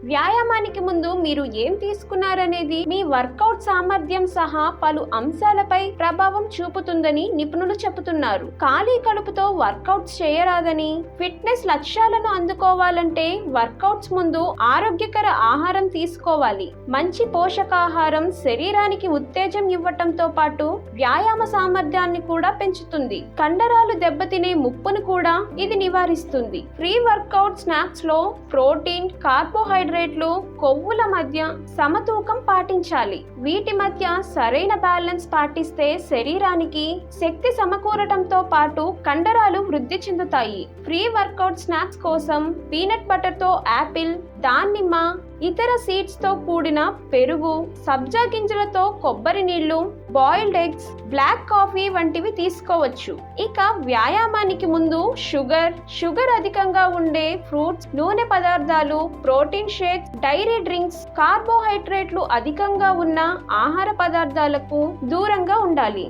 వ్యాయామానికి ముందు మీరు ఏం తీసుకున్నారనేది మీ వర్కౌట్ సామర్థ్యం సహా పలు అంశాలపై ప్రభావం చూపుతుందని నిపుణులు చెబుతున్నారు. ఖాళీ కడుపుతో వర్కౌట్స్ చేయరాదని, ఫిట్నెస్ లక్ష్యాలను అందుకోవాలంటే వర్కౌట్స్ ముందు ఆరోగ్యకర ఆహారం తీసుకోవాలి. మంచి పోషకాహారం శరీరానికి ఉత్తేజం ఇవ్వటంతో పాటు వ్యాయామ సామర్థ్యాన్ని కూడా పెంచుతుంది. కండరాలు దెబ్బతినే ముప్పును కూడా ఇది నివారిస్తుంది. ప్రీ వర్కౌట్ స్నాక్స్ లో ప్రోటీన్, కార్బోహైడ్రేట్లు, కొవ్వుల మధ్య సమతూకం పాటించాలి. వీటి మధ్య సరైన బ్యాలెన్స్ పాటిస్తే శరీరానికి శక్తి సమకూరటంతో పాటు కండరాలు వృద్ధి చెందుతాయి. ప్రీ వర్కౌట్ స్నాక్స్ కోసం పీనట్ బటర్ తో యాపిల్, దానిమ్మ, ఇతర సీడ్స్ తో కూడిన పెరుగు, సబ్జా గింజలతో కొబ్బరి నీళ్లు, బాయిల్డ్ ఎగ్స్, బ్లాక్ కాఫీ వంటివి తీసుకోవచ్చు. ఇక వ్యాయామానికి ముందు షుగర్ అధికంగా ఉండే ఫ్రూట్స్, నూనె పదార్థాలు, ప్రోటీన్ షేక్స్, డైరీ డ్రింక్స్, కార్బోహైడ్రేట్లు అధికంగా ఉన్న ఆహార పదార్థాలకు దూరంగా ఉండాలి.